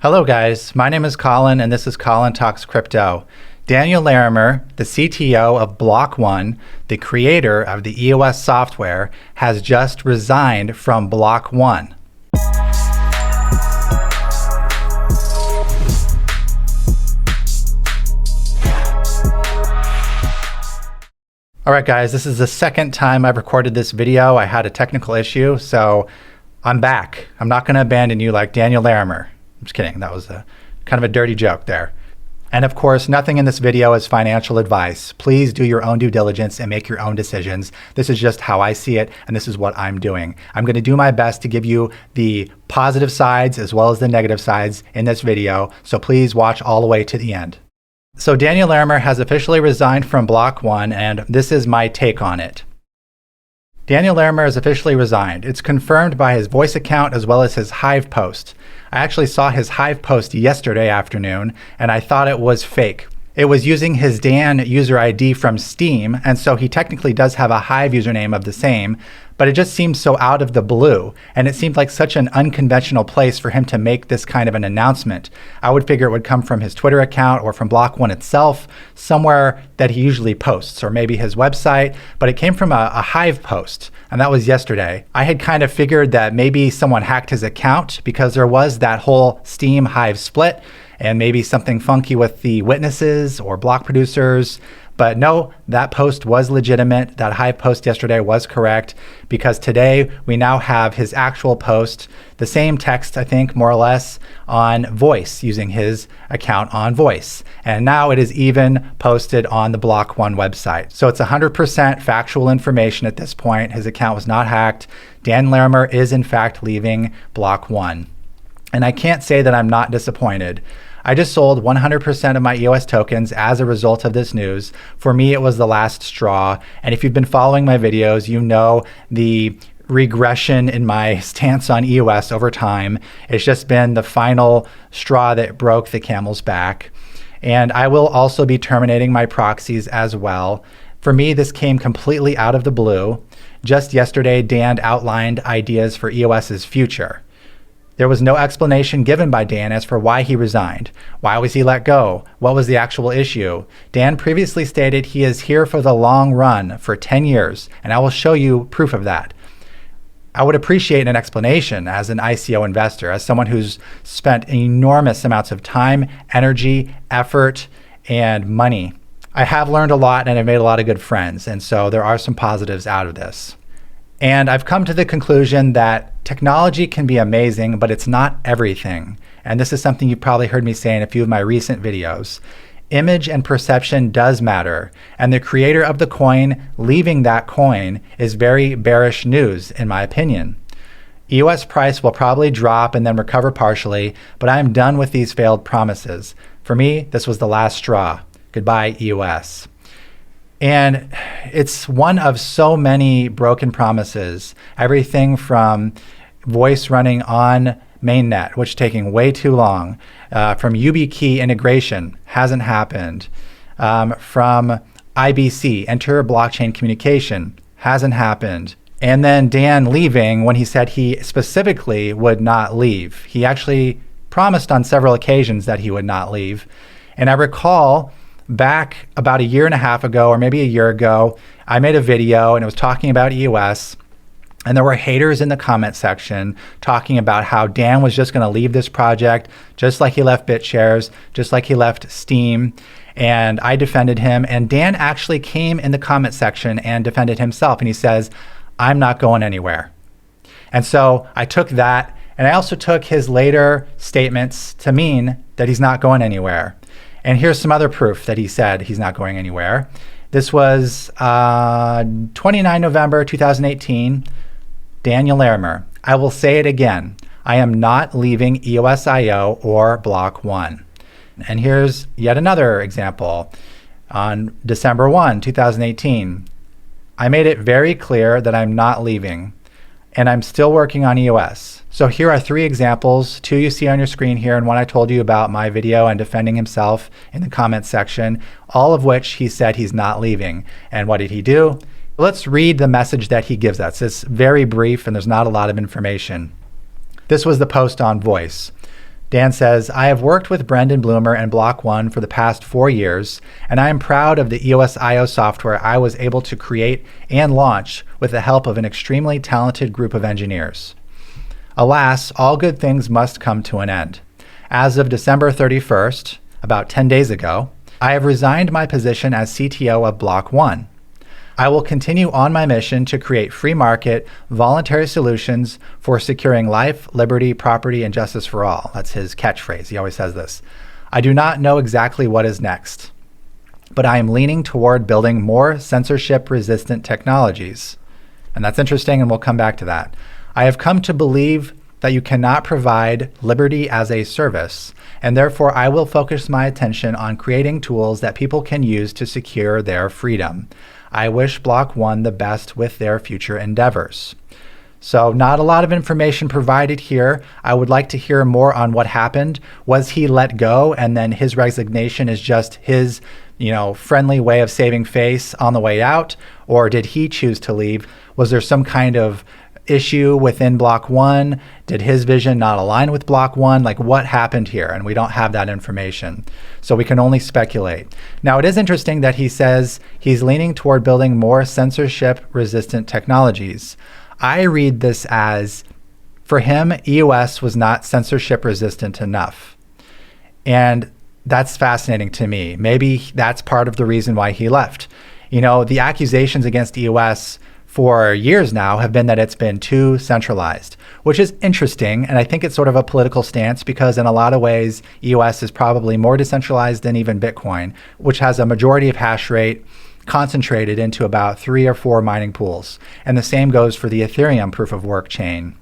Hello guys, my name is Colin and this is Colin Talks Crypto. Daniel Larimer, the CTO of Block.One, the creator of the EOS software, has just resigned from Block.One. Alright guys, this is the second time I've recorded this video. I had a technical issue, so I'm back. I'm not going to abandon you like Daniel Larimer. I'm just kidding. That was kind of a dirty joke there. And of course, nothing in this video is financial advice. Please do your own due diligence and make your own decisions. This is just how I see it, and this is what I'm doing. I'm going to do my best to give you the positive sides as well as the negative sides in this video, so please watch all the way to the end. So Daniel Larimer has officially resigned from Block.One, and this is my take on it. Daniel Larimer has officially resigned. It's confirmed by his voice account as well as his Hive post. I actually saw his Hive post yesterday afternoon, and I thought it was fake. It was using his Dan user ID from Steam, and so he technically does have a Hive username of the same, but it just seems so out of the blue, and it seemed like such an unconventional place for him to make this kind of an announcement. I would figure it would come from his Twitter account or from Block.One itself, somewhere that he usually posts, or maybe his website, but it came from a Hive post, and that was yesterday. I had kind of figured that maybe someone hacked his account because there was that whole Steam Hive split, and maybe something funky with the witnesses or block producers. But no, that post was legitimate. That Hive post yesterday was correct, because today we now have his actual post, the same text, I think, more or less, on Voice, using his account on Voice. And now it is even posted on the Block.One website. So it's 100% factual information at this point. His account was not hacked. Dan Larimer is in fact leaving Block.One. And I can't say that I'm not disappointed. I just sold 100% of my EOS tokens as a result of this news. For me, it was the last straw. And if you've been following my videos, you know the regression in my stance on EOS over time. It's just been the final straw that broke the camel's back. And I will also be terminating my proxies as well. For me, this came completely out of the blue. Just yesterday, Dan outlined ideas for EOS's future. There was no explanation given by Dan as for why he resigned. Why was he let go? What was the actual issue? Dan previously stated he is here for the long run, for 10 years, and I will show you proof of that. I would appreciate an explanation as an ICO investor, as someone who's spent enormous amounts of time, energy, effort, and money. I have learned a lot and I've made a lot of good friends, and so there are some positives out of this. And I've come to the conclusion that technology can be amazing, but it's not everything. And this is something you've probably heard me say in a few of my recent videos. Image and perception does matter. And the creator of the coin leaving that coin is very bearish news, in my opinion. EOS price will probably drop and then recover partially, but I'm done with these failed promises. For me, this was the last straw. Goodbye, EOS. And it's one of so many broken promises. Everything from Voice running on mainnet, which is taking way too long, from YubiKey integration, hasn't happened, from IBC, Enter Blockchain Communication, hasn't happened. And then Dan leaving when he said he specifically would not leave. He actually promised on several occasions that he would not leave. And I recall back about a year and a half ago, or maybe a year ago, I made a video and it was talking about EOS, and there were haters in the comment section talking about how Dan was just going to leave this project, just like he left BitShares, just like he left Steem, and I defended him. And Dan actually came in the comment section and defended himself, and he says, "I'm not going anywhere." And so I took that, and I also took his later statements to mean that he's not going anywhere. And here's some other proof that he said he's not going anywhere. This was 29 November 2018, Daniel Larimer. I will say it again. I am not leaving EOSIO or Block.One. And here's yet another example. On December 1, 2018, I made it very clear that I'm not leaving, and I'm still working on EOS. So here are three examples, two you see on your screen here, and one I told you about my video and defending himself in the comment section, all of which he said he's not leaving. And what did he do? Let's read the message that he gives us. It's very brief and there's not a lot of information. This was the post on Voice. Dan says, I have worked with Brendan Bloomer and Block.One for the past 4 years, and I am proud of the EOSIO software I was able to create and launch with the help of an extremely talented group of engineers. Alas, all good things must come to an end. As of December 31st, about 10 days ago, I have resigned my position as CTO of Block.One. I will continue on my mission to create free market, voluntary solutions for securing life, liberty, property, and justice for all. That's his catchphrase. He always says this. I do not know exactly what is next, but I am leaning toward building more censorship-resistant technologies. And that's interesting, and we'll come back to that. I have come to believe that you cannot provide liberty as a service, and therefore I will focus my attention on creating tools that people can use to secure their freedom. I wish Block.One the best with their future endeavors. So not a lot of information provided here. I would like to hear more on what happened. Was he let go and then his resignation is just his, friendly way of saving face on the way out? Or did he choose to leave? Was there some kind of issue within Block.One? Did his vision not align with Block.One? Like, what happened here? And we don't have that information. So we can only speculate. Now, it is interesting that he says he's leaning toward building more censorship-resistant technologies. I read this as, for him, EOS was not censorship-resistant enough. And that's fascinating to me. Maybe that's part of the reason why he left. The accusations against EOS for years now have been that it's been too centralized, which is interesting. And I think it's sort of a political stance because in a lot of ways, EOS is probably more decentralized than even Bitcoin, which has a majority of hash rate concentrated into about 3 or 4 mining pools. And the same goes for the Ethereum proof of work chain.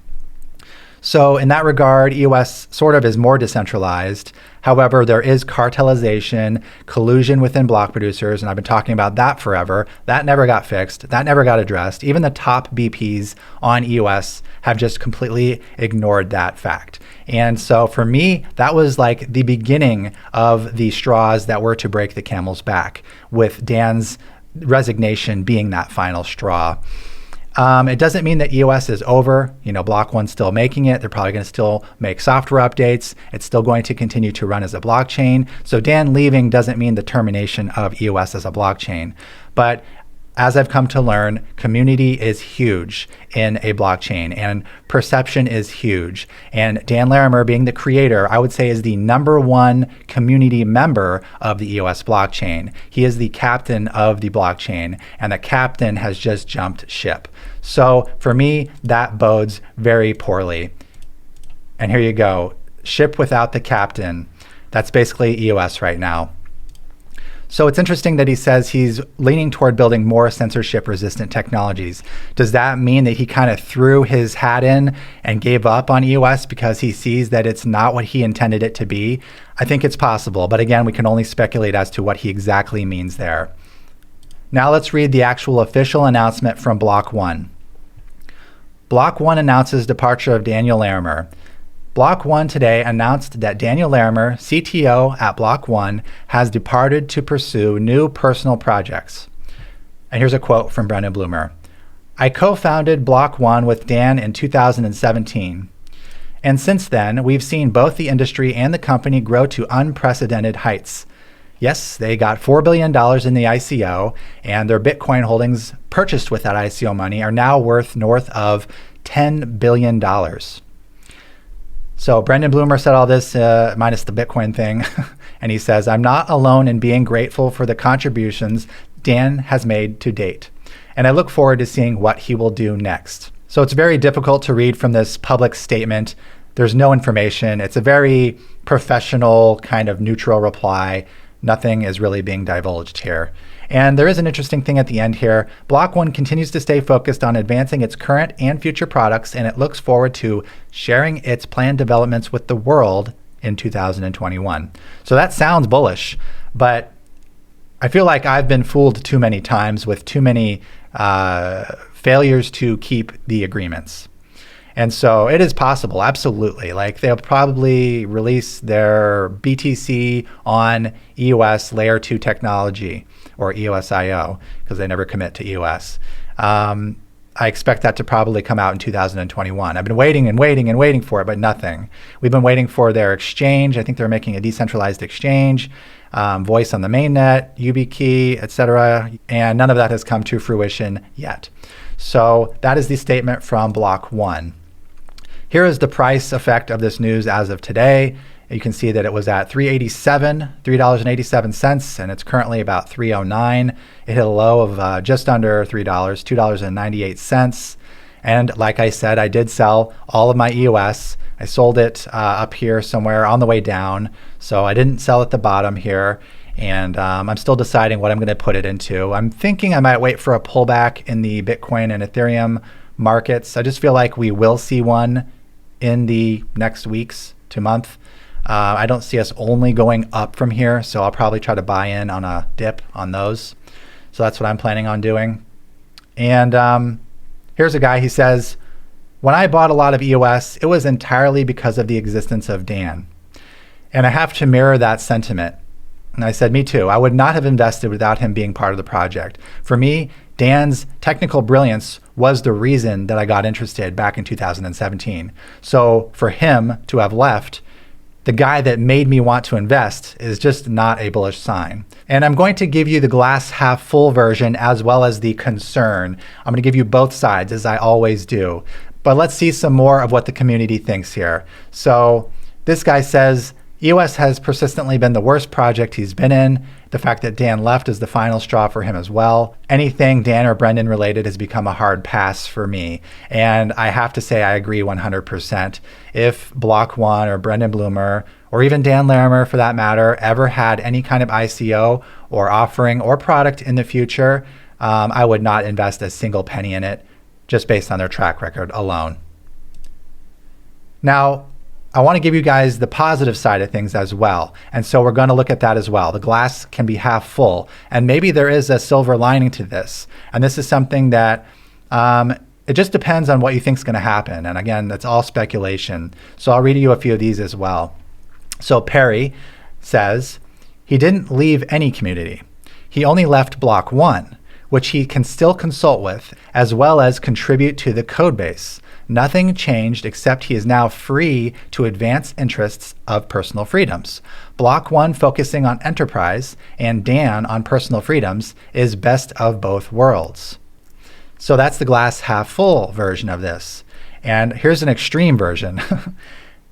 So in that regard, EOS sort of is more decentralized. However, there is cartelization, collusion within block producers, and I've been talking about that forever. That never got fixed. That never got addressed. Even the top BPs on EOS have just completely ignored that fact. And so for me, that was like the beginning of the straws that were to break the camel's back, with Dan's resignation being that final straw. It doesn't mean that EOS is over. Block.One's still making it. They're probably going to still make software updates. It's still going to continue to run as a blockchain. So Dan leaving doesn't mean the termination of EOS as a blockchain. But as I've come to learn, community is huge in a blockchain and perception is huge. And Dan Larimer, being the creator, I would say is the #1 community member of the EOS blockchain. He is the captain of the blockchain, and the captain has just jumped ship. So for me, that bodes very poorly. And here you go. Ship without the captain. That's basically EOS right now. So it's interesting that he says he's leaning toward building more censorship-resistant technologies. Does that mean that he kind of threw his hat in and gave up on EOS because he sees that it's not what he intended it to be? I think it's possible, but again, we can only speculate as to what he exactly means there. Now let's read the actual official announcement from Block.One. Block.One announces departure of Daniel Larimer. Block.One today announced that Daniel Larimer, CTO at Block.One, has departed to pursue new personal projects. And here's a quote from Brendan Bloomer. I co-founded Block.One with Dan in 2017. And since then, we've seen both the industry and the company grow to unprecedented heights. Yes, they got $4 billion in the ICO, and their Bitcoin holdings purchased with that ICO money are now worth north of $10 billion. So Brendan Bloomer said all this, minus the Bitcoin thing, and he says, I'm not alone in being grateful for the contributions Dan has made to date, and I look forward to seeing what he will do next. So it's very difficult to read from this public statement. There's no information. It's a very professional, kind of neutral reply. Nothing is really being divulged here. And there is an interesting thing at the end here. Block.One continues to stay focused on advancing its current and future products, and it looks forward to sharing its planned developments with the world in 2021. So that sounds bullish, but I feel like I've been fooled too many times with too many failures to keep the agreements. And so it is possible, absolutely. Like they'll probably release their BTC on EOS Layer 2 technology or EOSIO because they never commit to EOS. I expect that to probably come out in 2021. I've been waiting and waiting and waiting for it, but nothing. We've been waiting for their exchange. I think they're making a decentralized exchange, voice on the mainnet, YubiKey, etc. And none of that has come to fruition yet. So that is the statement from Block.One. Here is the price effect of this news as of today. You can see that it was at $3.87, and it's currently about $3.09. It hit a low of just under $3, $2.98. And like I said, I did sell all of my EOS. I sold it up here somewhere on the way down. So I didn't sell at the bottom here. And I'm still deciding what I'm going to put it into. I'm thinking I might wait for a pullback in the Bitcoin and Ethereum markets. I just feel like we will see one in the next weeks to month. I don't see us only going up from here, so I'll probably try to buy in on a dip on those. So that's what I'm planning on doing. And here's a guy, he says, when I bought a lot of EOS, it was entirely because of the existence of Dan. And I have to mirror that sentiment. And I said, me too. I would not have invested without him being part of the project. For me, Dan's technical brilliance was the reason that I got interested back in 2017. So for him to have left, the guy that made me want to invest, is just not a bullish sign. And I'm going to give you the glass half full version as well as the concern. I'm going to give you both sides, as I always do. But let's see some more of what the community thinks here. So this guy says, EOS has persistently been the worst project he's been in. The fact that Dan left is the final straw for him as well. Anything Dan or Brendan related has become a hard pass for me. And I have to say I agree 100%. If Block.One or Brendan Bloomer, or even Dan Larimer for that matter, ever had any kind of ICO or offering or product in the future, I would not invest a single penny in it just based on their track record alone. Now, I want to give you guys the positive side of things as well. And so we're going to look at that as well. The glass can be half full. And maybe there is a silver lining to this. And this is something that it just depends on what you think is going to happen. And again, that's all speculation. So I'll read you a few of these as well. So Perry says, he didn't leave any community. He only left Block.One, which he can still consult with, as well as contribute to the code base. Nothing changed except he is now free to advance interests of personal freedoms. Block.One focusing on enterprise and Dan on personal freedoms is best of both worlds. So that's the glass half full version of this. And here's an extreme version.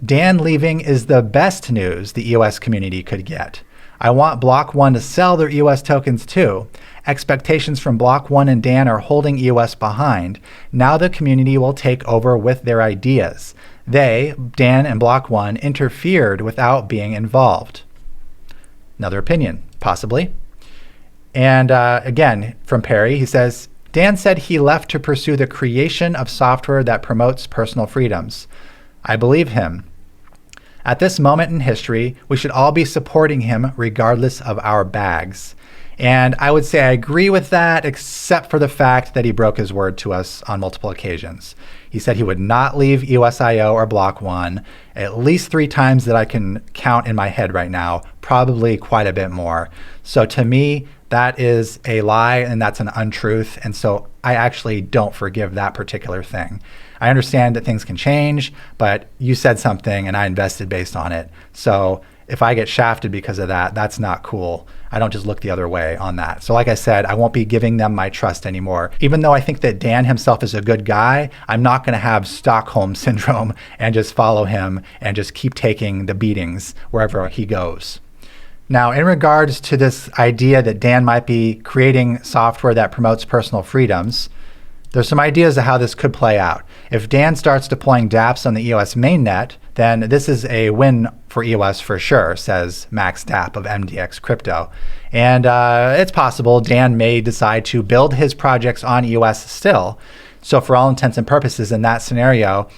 Dan leaving is the best news the EOS community could get. I want Block.One to sell their EOS tokens too. Expectations from Block.One and Dan are holding EOS behind. Now the community will take over with their ideas. They, Dan and Block.One, interfered without being involved. Another opinion, possibly. And again, from Perry, he says, Dan said he left to pursue the creation of software that promotes personal freedoms. I believe him. At this moment in history, we should all be supporting him regardless of our bags. And I would say I agree with that, except for the fact that he broke his word to us on multiple occasions. He said he would not leave EOSIO or Block.One at least 3 times that I can count in my head right now, probably quite a bit more. So to me, that is a lie and that's an untruth. And so I actually don't forgive that particular thing. I understand that things can change, but you said something and I invested based on it. So if I get shafted because of that, that's not cool. I don't just look the other way on that. So like I said, I won't be giving them my trust anymore. Even though I think that Dan himself is a good guy, I'm not going to have Stockholm syndrome and just follow him and just keep taking the beatings wherever he goes. Now, in regards to this idea that Dan might be creating software that promotes personal freedoms, there's some ideas of how this could play out. If Dan starts deploying dApps on the EOS mainnet, then this is a win for EOS for sure, says Max Dapp of MDX Crypto. And it's possible Dan may decide to build his projects on EOS still. So for all intents and purposes in that scenario,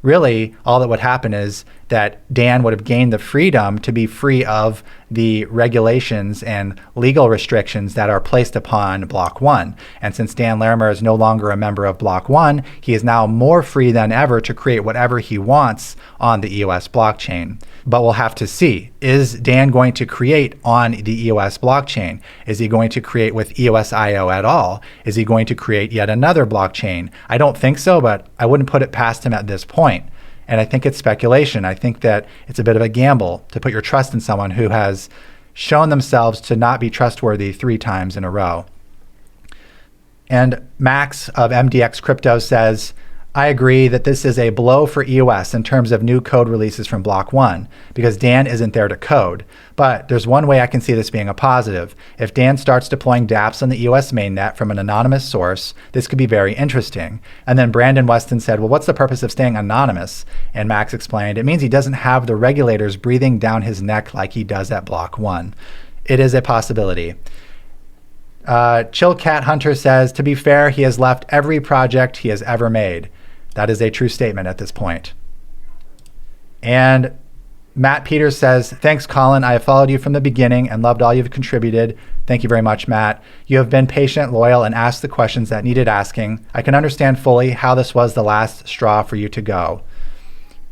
really all that would happen is that Dan would have gained the freedom to be free of the regulations and legal restrictions that are placed upon Block.One. And since Dan Larimer is no longer a member of Block.One, he is now more free than ever to create whatever he wants on the EOS blockchain. But we'll have to see. Is Dan going to create on the EOS blockchain? Is he going to create with EOSIO at all? Is he going to create yet another blockchain? I don't think so, but I wouldn't put it past him at this point. And I think it's speculation. I think that it's a bit of a gamble to put your trust in someone who has shown themselves to not be trustworthy 3 times in a row. And Max of MDX Crypto says, I agree that this is a blow for EOS in terms of new code releases from Block.One because Dan isn't there to code. But there's one way I can see this being a positive. If Dan starts deploying dApps on the EOS mainnet from an anonymous source, this could be very interesting. And then Brandon Weston said, well, what's the purpose of staying anonymous? And Max explained, it means he doesn't have the regulators breathing down his neck like he does at Block.One. It is a possibility. Chill Cat Hunter says, to be fair, he has left every project he has ever made. That is a true statement at this point. And Matt Peters says, thanks, Colin. I have followed you from the beginning and loved all you've contributed. Thank you very much, Matt. You have been patient, loyal, and asked the questions that needed asking. I can understand fully how this was the last straw for you to go.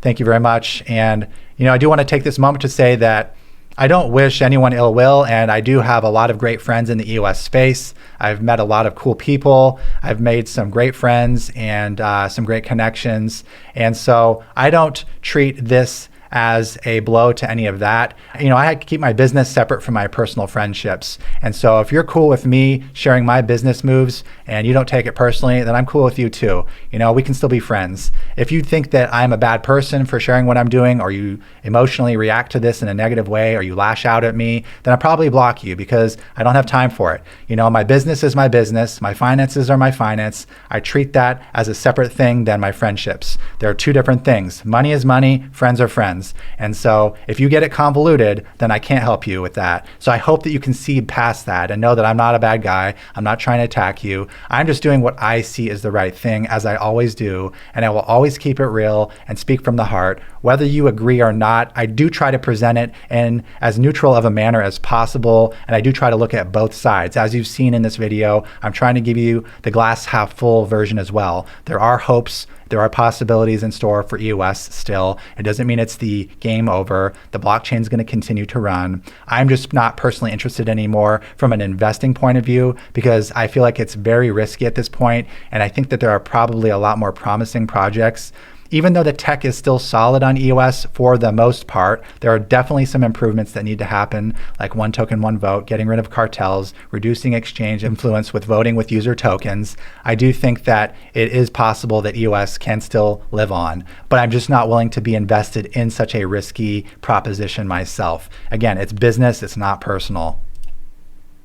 Thank you very much. And, I do want to take this moment to say that I don't wish anyone ill will, and I do have a lot of great friends in the EOS space. I've met a lot of cool people. I've made some great friends and some great connections. And so I don't treat this as a blow to any of that. I had to keep my business separate from my personal friendships. And so if you're cool with me sharing my business moves and you don't take it personally, then I'm cool with you too. We can still be friends. If you think that I'm a bad person for sharing what I'm doing, or you emotionally react to this in a negative way, or you lash out at me, then I'll probably block you because I don't have time for it. My business is my business. My finances are my finance. I treat that as a separate thing than my friendships. There are 2 different things. Money is money, friends are friends. And so if you get it convoluted, then I can't help you with that. So I hope that you can see past that and know that I'm not a bad guy. I'm not trying to attack you. I'm just doing what I see as the right thing, as I always do. And I will always keep it real and speak from the heart. Whether you agree or not, I do try to present it in as neutral of a manner as possible. And I do try to look at both sides. As you've seen in this video, I'm trying to give you the glass half full version as well. There are hopes. There are possibilities in store for EOS still. It doesn't mean it's the game over. The blockchain is going to continue to run. I'm just not personally interested anymore from an investing point of view because I feel like it's very risky at this point. And I think that there are probably a lot more promising projects. Even though the tech is still solid on EOS for the most part, there are definitely some improvements that need to happen, like 1 token, 1 vote, getting rid of cartels, reducing exchange influence with voting with user tokens. I do think that it is possible that EOS can still live on, but I'm just not willing to be invested in such a risky proposition myself. Again, it's business, it's not personal.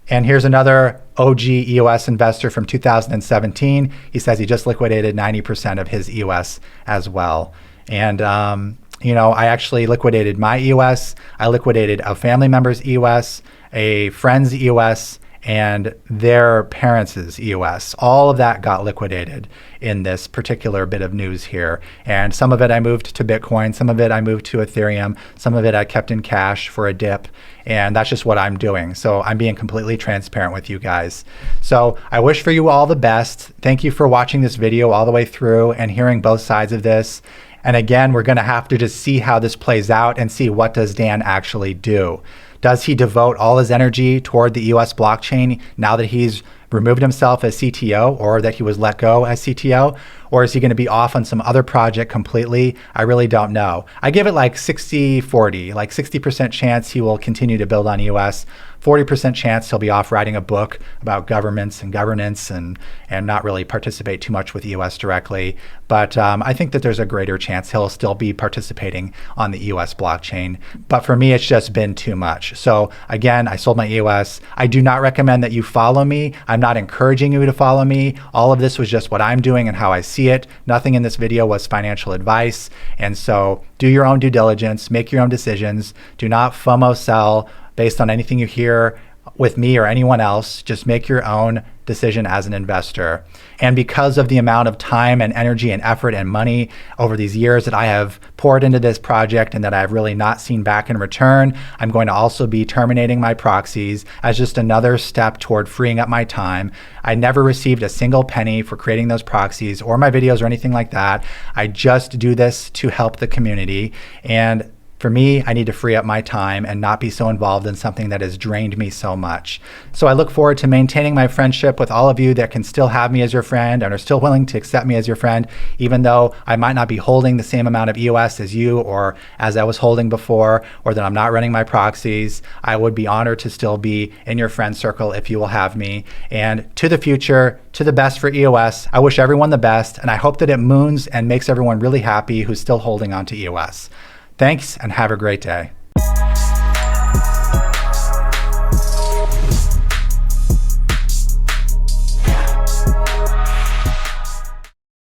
And here's another OG EOS investor from 2017. He says he just liquidated 90% of his EOS as well. And, I actually liquidated my EOS. I liquidated a family member's EOS, a friend's EOS, and their parents' EOS. All of that got liquidated in this particular bit of news here. And some of it I moved to Bitcoin, some of it I moved to Ethereum, some of it I kept in cash for a dip. And that's just what I'm doing. So I'm being completely transparent with you guys. So I wish for you all the best. Thank you for watching this video all the way through and hearing both sides of this. And again, we're going to have to just see how this plays out and see what does Dan actually do. Does he devote all his energy toward the EOS blockchain now that he's removed himself as CTO or that he was let go as CTO? Or is he going to be off on some other project completely? I really don't know. I give it like 60-40, like 60% chance he will continue to build on EOS, 40% chance he'll be off writing a book about governments and governance and not really participate too much with EOS directly. But I think that there's a greater chance he'll still be participating on the EOS blockchain. But for me, it's just been too much. So again, I sold my EOS. I do not recommend that you follow me. I'm not encouraging you to follow me. All of this was just what I'm doing and how I see it. Nothing in this video was financial advice. And so do your own due diligence, make your own decisions. Do not FOMO sell based on anything you hear with me or anyone else. Just make your own decision as an investor. And because of the amount of time and energy and effort and money over these years that I have poured into this project and that I've really not seen back in return, I'm going to also be terminating my proxies as just another step toward freeing up my time. I never received a single penny for creating those proxies or my videos or anything like that. I just do this to help the community. And for me, I need to free up my time and not be so involved in something that has drained me so much. So I look forward to maintaining my friendship with all of you that can still have me as your friend and are still willing to accept me as your friend, even though I might not be holding the same amount of EOS as you or as I was holding before, or that I'm not running my proxies. I would be honored to still be in your friend circle if you will have me. And to the future, to the best for EOS. I wish everyone the best, and I hope that it moons and makes everyone really happy who's still holding on to EOS. Thanks, and have a great day.